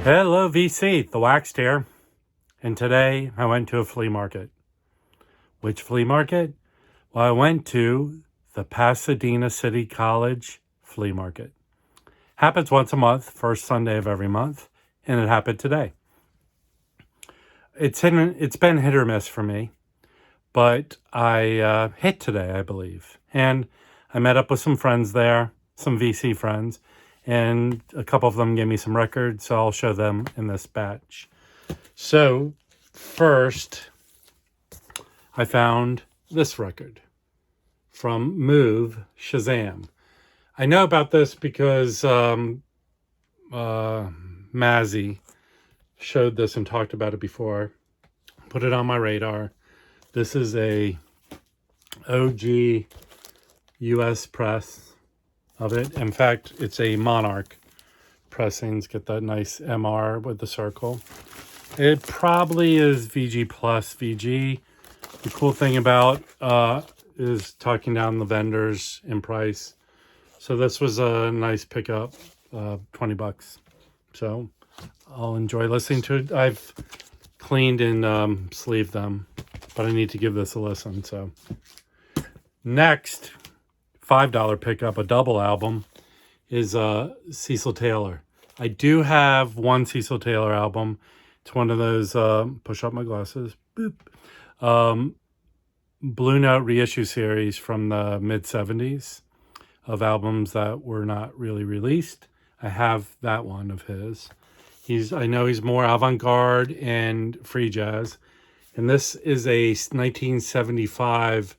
Hello VC, the Waxed here, and today I went to a flea market. Which flea market? Well, I went to the Pasadena City College Flea Market. Happens once a month, first Sunday of every month, and it happened today. It's been hit or miss for me, but I hit today, I believe. And I met up with some friends there, some VC friends, and a couple of them gave me some records, so I'll show them in this batch. So first, I found this record from Move Shazam. I know about this because Mazzy showed this and talked about it before. Put it on my radar. This is a OG US press of it. In fact, it's a Monarch pressings. Get that nice MR with the circle. It probably is VG plus VG. The cool thing about is talking down the vendors in price. So this was a nice pickup, $20. So I'll enjoy listening to it. I've cleaned and sleeved them, but I need to give this a listen. So next, $5 pickup, a double album, is Cecil Taylor. I do have one Cecil Taylor album. It's one of those, push up my glasses, boop, Blue Note reissue series from the mid-70s of albums that were not really released. I have that one of his. I know he's more avant-garde and free jazz. And this is a 1975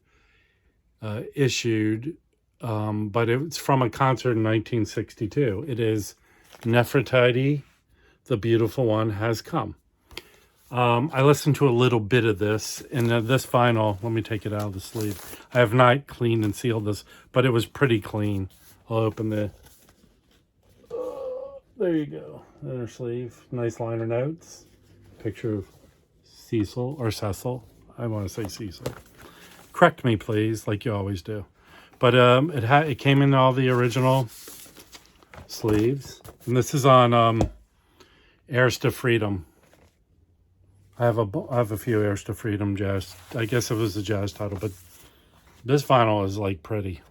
issued, but it's from a concert in 1962. It is Nefertiti, the Beautiful One Has Come. I listened to a little bit of this, and this vinyl, let me take it out of the sleeve. I have not cleaned and sealed this, but it was pretty clean. I'll open the, there you go, inner sleeve. Nice liner notes. Picture of Cecil, or Cecil. I want to say Cecil. Correct me, please, like you always do. But it came in all the original sleeves. And this is on Heirs to Freedom. I have a few Heirs to Freedom jazz. I guess it was a jazz title, but this vinyl is like pretty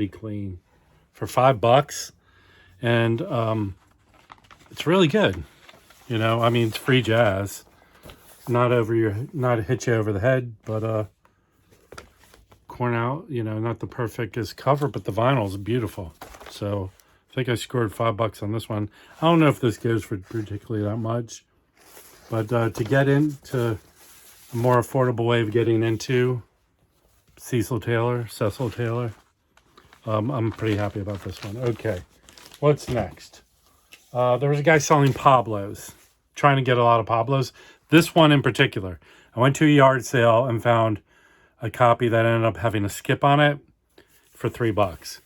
clean for $5, and it's really good. You know, I mean, it's free jazz, not hit you over the head, but corn out. You know, not the perfectest cover, but the vinyl is beautiful. So I think I scored $5 on this one. I don't know if this goes for particularly that much. But to get into a more affordable way of getting into Cecil Taylor, I'm pretty happy about this one. Okay, what's next? There was a guy selling Pablos, trying to get a lot of Pablos. This one in particular. I went to a yard sale and found a copy that ended up having a skip on it for $3.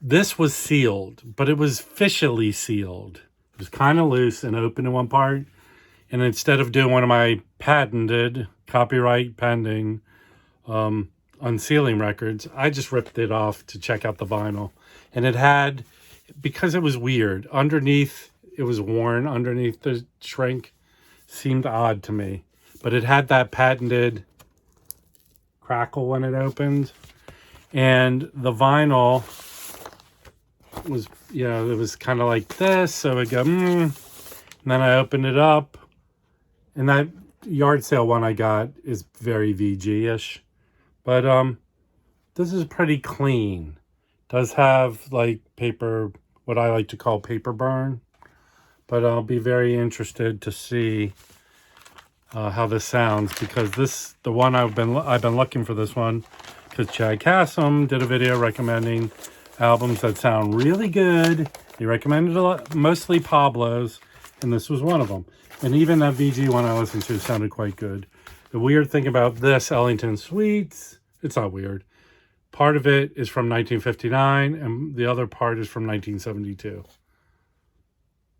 This was sealed, but it was officially sealed. It was kind of loose and open in one part. And instead of doing one of my patented, copyright pending, unsealing records, I just ripped it off to check out the vinyl. And it had, because it was weird, underneath, it was worn underneath the shrink. Seemed odd to me. But it had that patented crackle when it opened. And the vinyl was, you know, it was kind of like this. So it go, And then I opened it up. And that yard sale one I got is very VG-ish. But this is pretty clean. Does have like paper, what I like to call paper burn. But I'll be very interested to see how this sounds, because the one I've been looking for this one, because Chad Kassem did a video recommending albums that sound really good. He recommended a lot, mostly Pablos, and this was one of them. And even that VG one I listened to sounded quite good. The weird thing about this Ellington Suites, it's not weird. Part of it is from 1959, and the other part is from 1972.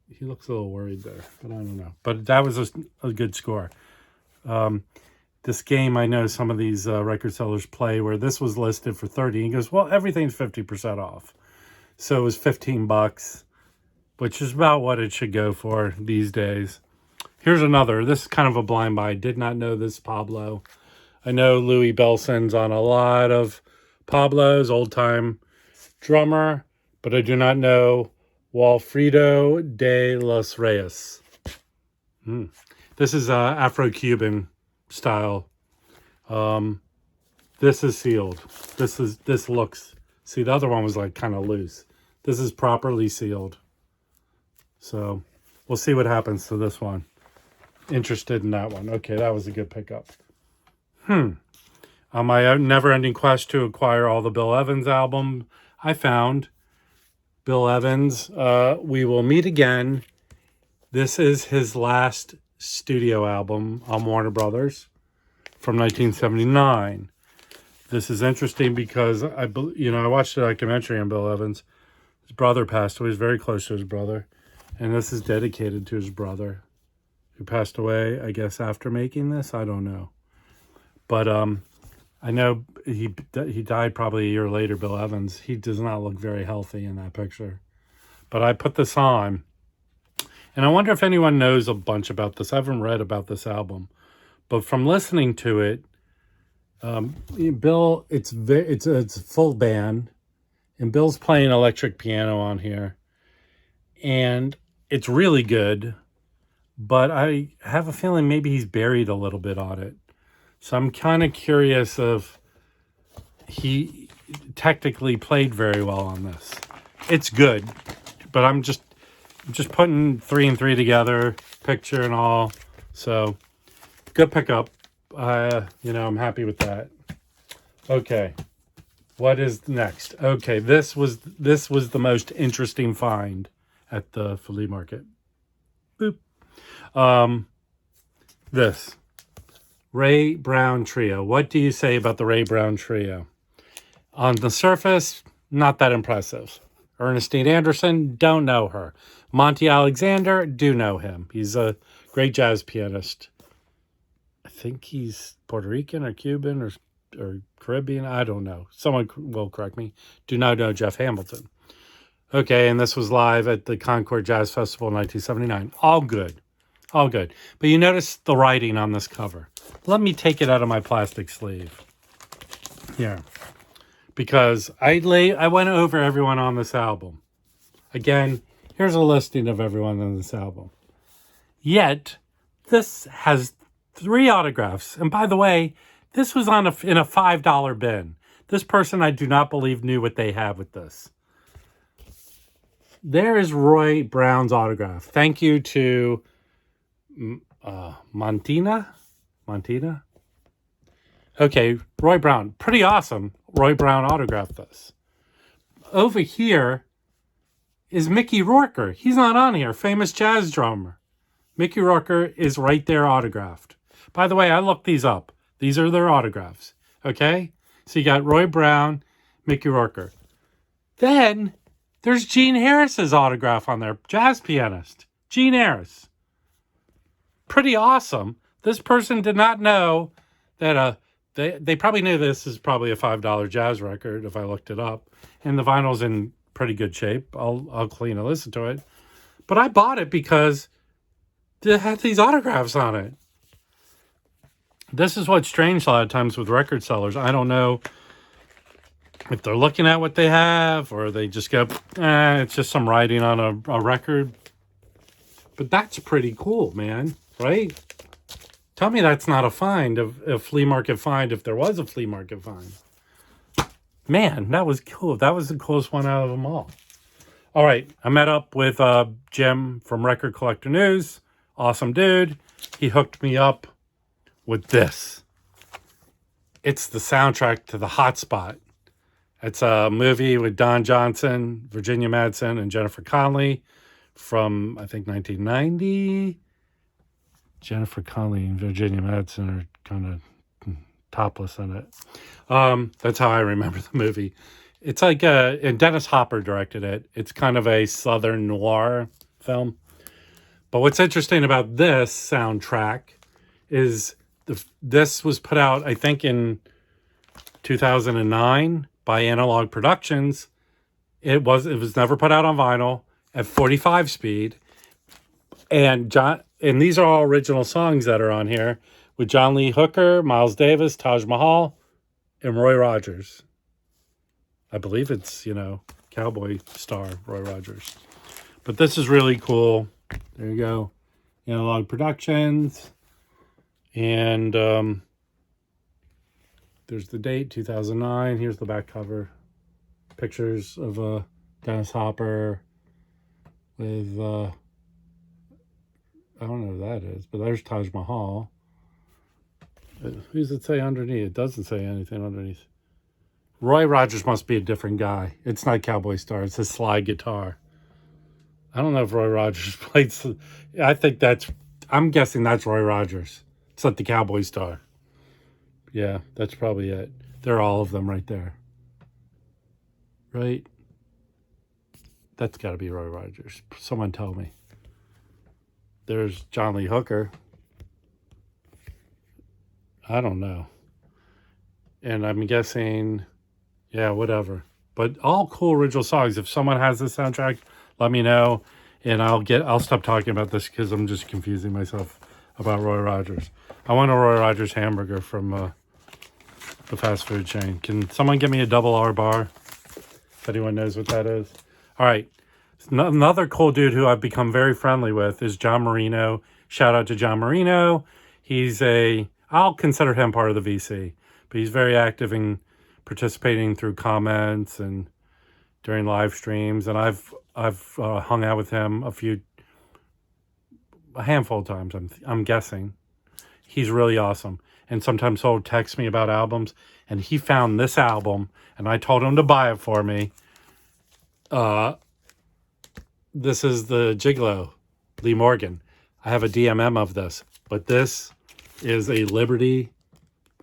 He looks a little worried there, but I don't know. But that was a good score. This game, I know some of these record sellers play where this was listed for $30. He goes, well, everything's 50% off. So it was $15. which is about what it should go for these days. Here's another. This is kind of a blind buy. Did not know this Pablo. I know Louis Belson's on a lot of Pablos, old-time drummer, but I do not know Walfredo de los Reyes. This is Afro-Cuban style. This is sealed. This looks, see, the other one was like kind of loose. This is properly sealed. So we'll see what happens to this one. Interested in that one. Okay, that was a good pickup. On my never-ending quest to acquire all the Bill Evans album, I found Bill Evans, We Will Meet Again. This is his last studio album on Warner Brothers from 1979. This is interesting because I watched a documentary on Bill Evans. His brother passed away. He was very close to his brother. And this is dedicated to his brother, who passed away, I guess, after making this. I don't know. But I know he died probably a year later, Bill Evans. He does not look very healthy in that picture. But I put this on. And I wonder if anyone knows a bunch about this. I haven't read about this album. But from listening to it, Bill, it's a full band. And Bill's playing electric piano on here. And it's really good. But I have a feeling maybe he's buried a little bit on it. So I'm kind of curious if he technically played very well on this. It's good, but I'm just putting 3 and 3 together, picture and all. So good pickup. I'm happy with that. Okay, what is next? Okay, this was the most interesting find at the flea market. Boop. This Ray Brown Trio. What do you say about the Ray Brown Trio? On the surface, not that impressive. Ernestine Anderson, don't know her. Monty Alexander, do know him. He's a great jazz pianist. I think he's Puerto Rican or Cuban or Caribbean. I don't know. Someone will correct me. Do not know Jeff Hamilton. Okay, and this was live at the Concord Jazz Festival in 1979. All good. All good. But you notice the writing on this cover. Let me take it out of my plastic sleeve. Here. Because I went over everyone on this album. Again, here's a listing of everyone on this album. Yet, this has 3 autographs. And by the way, this was in a $5 bin. This person, I do not believe, knew what they had with this. There is Roy Brown's autograph. Thank you to Montina. Okay, Roy Brown. Pretty awesome. Roy Brown autographed this. Over here is Mickey Rourke. He's not on here. Famous jazz drummer. Mickey Rourke is right there autographed. By the way, I looked these up. These are their autographs. Okay? So you got Roy Brown, Mickey Rourke. Then there's Gene Harris's autograph on there. Jazz pianist. Gene Harris. Pretty awesome. This person did not know that they probably knew this is probably a $5 jazz record if I looked it up. And the vinyl's in pretty good shape. I'll clean and listen to it. But I bought it because it had these autographs on it. This is what's strange a lot of times with record sellers. I don't know if they're looking at what they have or they just go, it's just some writing on a record. But that's pretty cool, man. Right? Tell me that's not a find, a flea market find, if there was a flea market find. Man, that was cool. That was the coolest one out of them all. All right, I met up with Jim from Record Collector News. Awesome dude. He hooked me up with this. It's the soundtrack to The Hot Spot. It's a movie with Don Johnson, Virginia Madsen, and Jennifer Connelly from, I think, 1990. Jennifer Connelly and Virginia Madsen are kind of topless in it. That's how I remember the movie. It's like, and Dennis Hopper directed it. It's kind of a Southern noir film. But what's interesting about this soundtrack is this was put out, I think, in 2009 by Analog Productions. It was never put out on vinyl. at 45 speed. And these are all original songs that are on here with John Lee Hooker, Miles Davis, Taj Mahal, and Roy Rogers. I believe it's, cowboy star Roy Rogers. But this is really cool. There you go. Analog Productions. And there's the date, 2009. Here's the back cover. Pictures of Dennis Hopper with, I don't know who that is, but there's Taj Mahal. Who does it say underneath? It doesn't say anything underneath. Roy Rogers must be a different guy. It's not Cowboy Star. It's a slide guitar. I don't know if Roy Rogers played. I'm guessing that's Roy Rogers. It's not the Cowboy Star. Yeah, that's probably it. They're all of them right there. Right? That's got to be Roy Rogers. Someone tell me. There's John Lee Hooker. I don't know. And I'm guessing, yeah, whatever. But all cool original songs. If someone has this soundtrack, let me know. And I'll stop talking about this because I'm just confusing myself about Roy Rogers. I want a Roy Rogers hamburger from the fast food chain. Can someone give me a double R bar? If anyone knows what that is. All right. Another cool dude who I've become very friendly with is John Marino. Shout out to John Marino. I'll consider him part of the VC, but he's very active in participating through comments and during live streams. And I've hung out with him a handful of times. I'm guessing. He's really awesome. And sometimes he'll text me about albums, and he found this album, and I told him to buy it for me. This is the Gigolo, Lee Morgan. I have a DMM of this, but this is a Liberty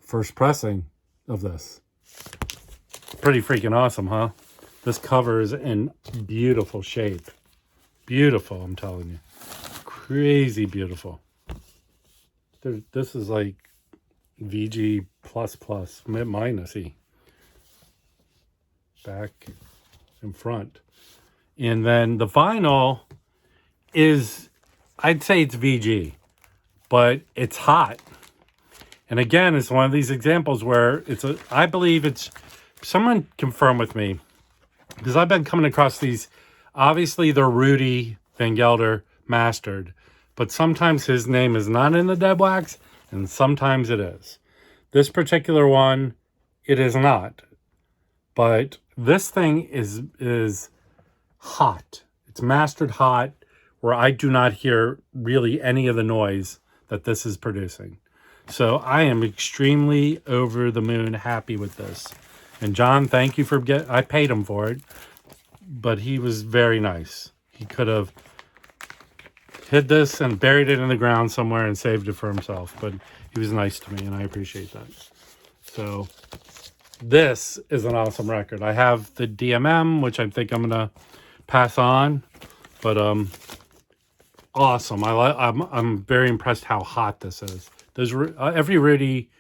first pressing of this. Pretty freaking awesome, huh? This cover is in beautiful shape. Beautiful, I'm telling you. Crazy beautiful. This is like VG++, minus E. Back and front. And then the vinyl is, I'd say it's VG, but it's hot. And again, it's one of these examples where I believe it's, someone confirm with me, because I've been coming across these, obviously they're Rudy Van Gelder mastered, but sometimes his name is not in the dead wax, and sometimes it is. This particular one, it is not. But this thing is hot. It's mastered hot, where I do not hear really any of the noise that this is producing. So I am extremely over the moon happy with this. And John, thank you for I paid him for it, but he was very nice. He could have hid this and buried it in the ground somewhere and saved it for himself, but he was nice to me, and I appreciate that. So this is an awesome record. I have the DMM, which I think I'm gonna pass on, but awesome. I'm very impressed how hot this is. There's every Rudy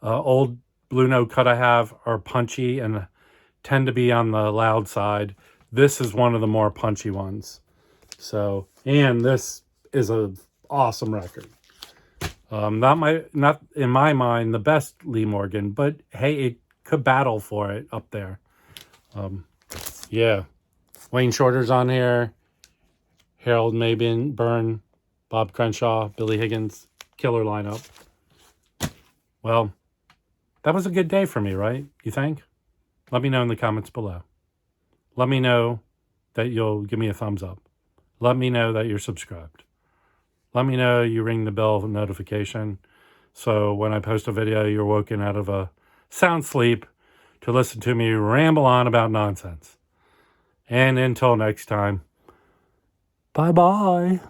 old Blue Note cut I have are punchy and tend to be on the loud side. This is one of the more punchy ones. So, and this is a awesome record. Not in my mind the best Lee Morgan, but hey, it could battle for it up there. Yeah, Wayne Shorter's on here. Harold Mayburn, Bob Crenshaw, Billy Higgins, killer lineup. Well, that was a good day for me, right? You think? Let me know in the comments below. Let me know that you'll give me a thumbs up. Let me know that you're subscribed. Let me know you ring the bell notification, so when I post a video, you're woken out of a sound sleep to listen to me ramble on about nonsense. And until next time, bye-bye.